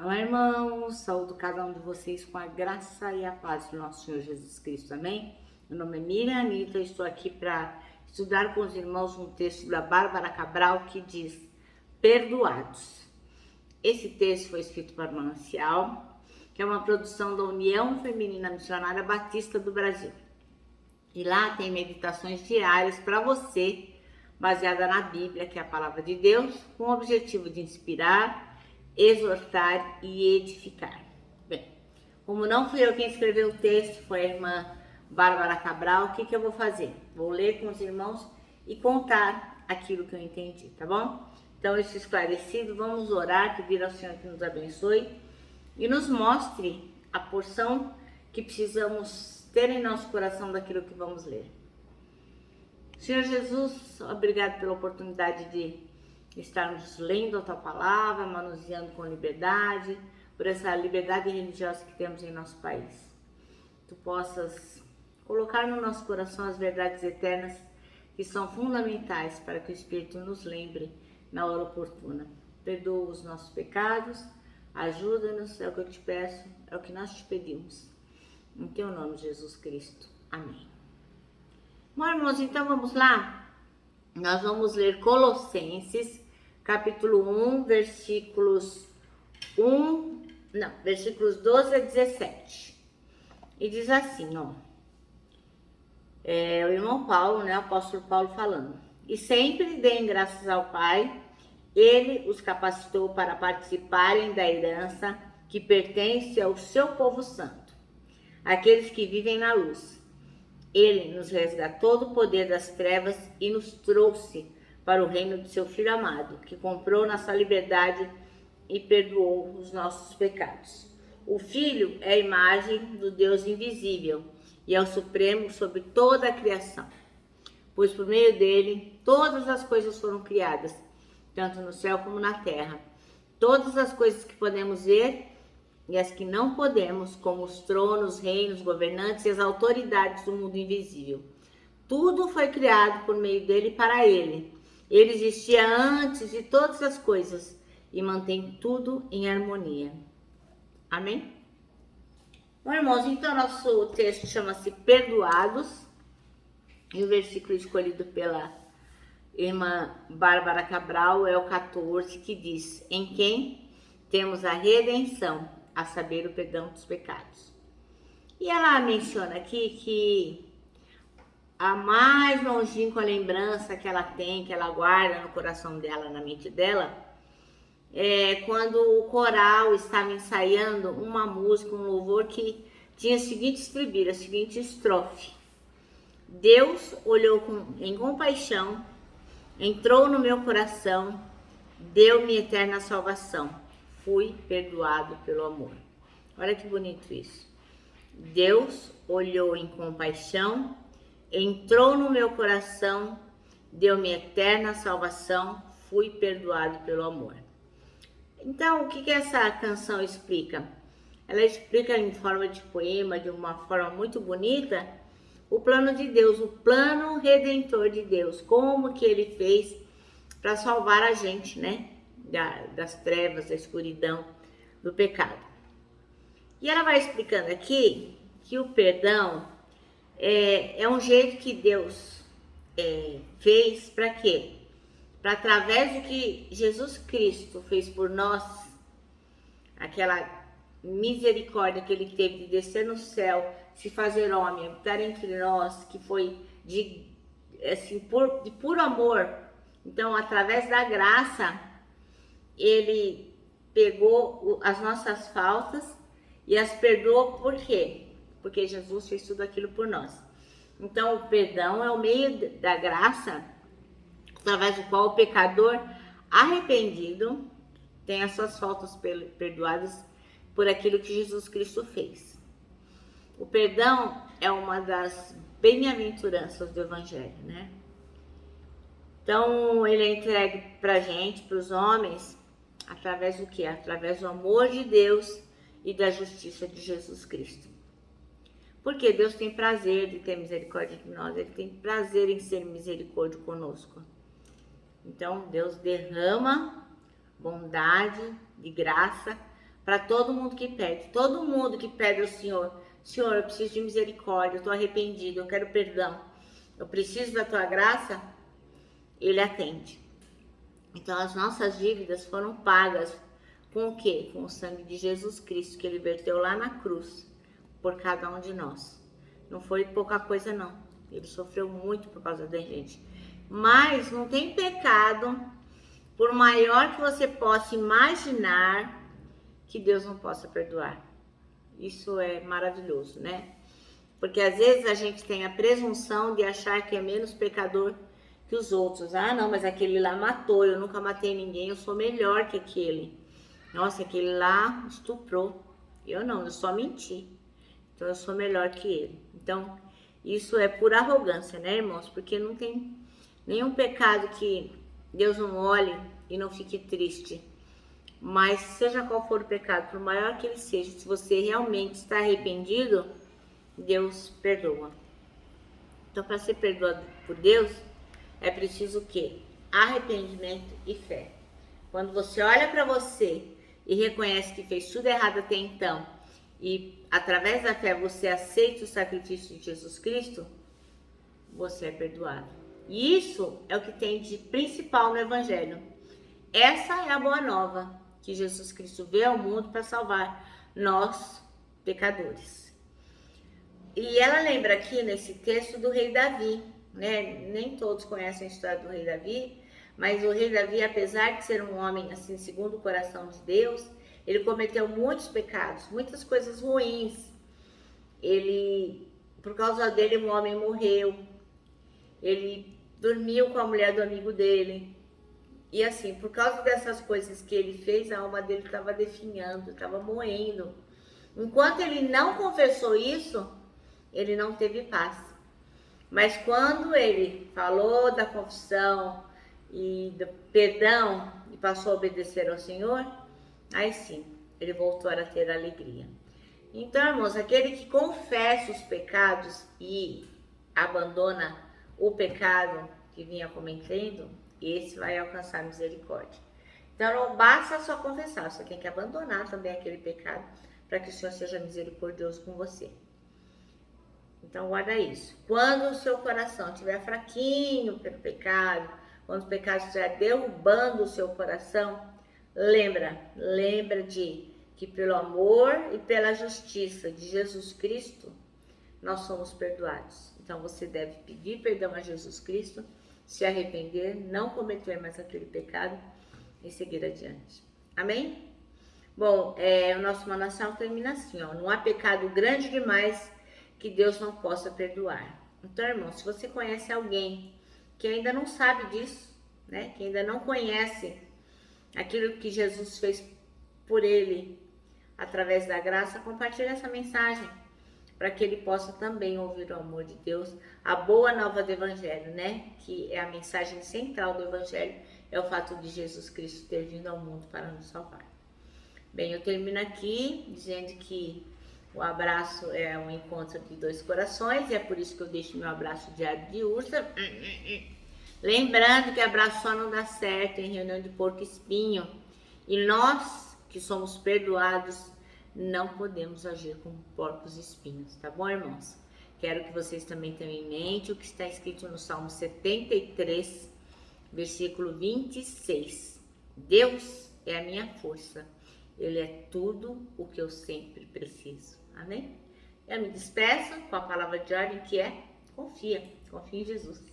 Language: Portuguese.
Olá, irmãos, saúdo cada um de vocês com a graça e a paz do nosso Senhor Jesus Cristo, amém? Meu nome é Miriam Anitta, estou aqui para estudar com os irmãos um texto da Bárbara Cabral que diz: Perdoados. Esse texto foi escrito para Manancial, que é uma produção da União Feminina Missionária Batista do Brasil. E lá tem meditações diárias para você, baseada na Bíblia, que é a palavra de Deus, com o objetivo de inspirar, exortar e edificar. Bem, como não fui eu quem escreveu o texto, foi a irmã Bárbara Cabral, o que eu vou fazer? Vou ler com os irmãos e contar aquilo que eu entendi, tá bom? Então, isso esclarecido, vamos orar, pedir ao Senhor que nos abençoe e nos mostre a porção que precisamos ter em nosso coração daquilo que vamos ler. Senhor Jesus, obrigado pela oportunidade de estarmos lendo a Tua Palavra, manuseando com liberdade, por essa liberdade religiosa que temos em nosso país. Tu possas colocar no nosso coração as verdades eternas que são fundamentais para que o Espírito nos lembre na hora oportuna. Perdoa os nossos pecados, ajuda-nos, é o que eu te peço, é o que nós te pedimos. Em teu nome, Jesus Cristo. Amém. Bom, irmãos, então vamos lá? Nós vamos ler Colossenses, capítulo 1, versículos 12 a 17. E diz assim, ó. O irmão Paulo, né, o apóstolo Paulo falando. E sempre deem graças ao Pai, Ele os capacitou para participarem da herança que pertence ao seu povo santo, aqueles que vivem na luz. Ele nos resgatou do poder das trevas e nos trouxe para o reino de seu Filho amado, que comprou nossa liberdade e perdoou os nossos pecados. O Filho é a imagem do Deus invisível e é o supremo sobre toda a criação, pois por meio dele todas as coisas foram criadas, tanto no céu como na terra. Todas as coisas que podemos ver e as que não podemos, como os tronos, reinos, governantes e as autoridades do mundo invisível. Tudo foi criado por meio dele e para ele. Ele existia antes de todas as coisas e mantém tudo em harmonia. Amém? Bom, irmãos, então nosso texto chama-se Perdoados, e o versículo escolhido pela irmã Bárbara Cabral é o 14, que diz: em quem temos a redenção, a saber, o perdão dos pecados. E ela menciona aqui que a mais longínqua lembrança que ela tem, que ela guarda no coração dela, na mente dela, é quando o coral estava ensaiando uma música, um louvor que tinha a seguinte estribilho, a seguinte estrofe: Deus olhou em compaixão, entrou no meu coração, deu-me eterna salvação, fui perdoado pelo amor. Olha que bonito isso. Deus olhou em compaixão, entrou no meu coração, deu-me eterna salvação, fui perdoado pelo amor. Então, o que essa canção explica? Ela explica em forma de poema, de uma forma muito bonita, o plano de Deus, o plano redentor de Deus, como que ele fez para salvar a gente, né? Das trevas, da escuridão, do pecado. E ela vai explicando aqui que o perdão é um jeito que Deus fez para quê? Para, através do que Jesus Cristo fez por nós, aquela misericórdia que ele teve de descer no céu, se fazer homem, habitar entre nós, que foi de puro amor. Então, através da graça, ele pegou as nossas faltas e as perdoou. Por quê? Porque Jesus fez tudo aquilo por nós. Então, o perdão é o meio da graça, através do qual o pecador arrependido tem as suas faltas perdoadas por aquilo que Jesus Cristo fez. O perdão é uma das bem-aventuranças do Evangelho, né? Então, ele é entregue pra gente, pros homens, através do quê? Através do amor de Deus e da justiça de Jesus Cristo. Porque Deus tem prazer de ter misericórdia de nós, ele tem prazer em ser misericórdia conosco. Então, Deus derrama bondade, de graça, para todo mundo que pede. Todo mundo que pede ao Senhor, Senhor, eu preciso de misericórdia, eu estou arrependido, eu quero perdão, eu preciso da tua graça, ele atende. Então as nossas dívidas foram pagas com o quê? Com o sangue de Jesus Cristo, que ele verteu lá na cruz por cada um de nós. Não foi pouca coisa não, ele sofreu muito por causa da gente. Mas não tem pecado, por maior que você possa imaginar, que Deus não possa perdoar. Isso é maravilhoso, né? Porque às vezes a gente tem a presunção de achar que é menos pecador que os outros. Ah, não, mas aquele lá matou, eu nunca matei ninguém, eu sou melhor que aquele. Nossa, aquele lá estuprou. Eu não, eu só menti. Então eu sou melhor que ele. Então, isso é pura arrogância, né, irmãos? Porque não tem nenhum pecado que Deus não olhe e não fique triste. Mas seja qual for o pecado, por maior que ele seja, se você realmente está arrependido, Deus perdoa. Então, para ser perdoado por Deus, é preciso o quê? Arrependimento e fé. Quando você olha para você e reconhece que fez tudo errado até então, e através da fé você aceita o sacrifício de Jesus Cristo, você é perdoado. E isso é o que tem de principal no Evangelho. Essa é a boa nova, que Jesus Cristo veio ao mundo para salvar nós, pecadores. E ela lembra aqui nesse texto do rei Davi, né? Nem todos conhecem a história do rei Davi, mas o rei Davi, apesar de ser um homem assim segundo o coração de Deus, ele cometeu muitos pecados, muitas coisas ruins. Por causa dele, um homem morreu. Ele dormiu com a mulher do amigo dele. E assim, por causa dessas coisas que ele fez, a alma dele estava definhando, estava moendo. Enquanto ele não confessou isso, ele não teve paz. Mas quando ele falou da confissão e do perdão e passou a obedecer ao Senhor, aí sim, ele voltou a ter alegria. Então, irmãos, aquele que confessa os pecados e abandona o pecado que vinha cometendo, esse vai alcançar misericórdia. Então, não basta só confessar, você tem que abandonar também aquele pecado para que o Senhor seja misericordioso com você. Então, guarda isso. Quando o seu coração estiver fraquinho pelo pecado, quando o pecado estiver derrubando o seu coração, lembra de que pelo amor e pela justiça de Jesus Cristo, nós somos perdoados. Então, você deve pedir perdão a Jesus Cristo, se arrepender, não cometer mais aquele pecado e seguir adiante. Amém? Bom, o nosso manancial termina assim, ó. Não há pecado grande demais que Deus não possa perdoar. Então, irmão, se você conhece alguém que ainda não sabe disso, né? Que ainda não conhece aquilo que Jesus fez por ele através da graça, compartilhe essa mensagem para que ele possa também ouvir o amor de Deus, a boa nova do Evangelho, né? Que é a mensagem central do Evangelho, é o fato de Jesus Cristo ter vindo ao mundo para nos salvar. Bem, eu termino aqui dizendo que o abraço é um encontro de dois corações, e é por isso que eu deixo meu abraço diário de ursa. Lembrando que abraço só não dá certo em reunião de porco espinho, e nós que somos perdoados, não podemos agir como porcos espinhos, tá bom, irmãos? Quero que vocês também tenham em mente o que está escrito no Salmo 73, versículo 26. Deus é a minha força, Ele é tudo o que eu sempre preciso. Amém? Eu me despeço com a palavra de ordem que é confia em Jesus.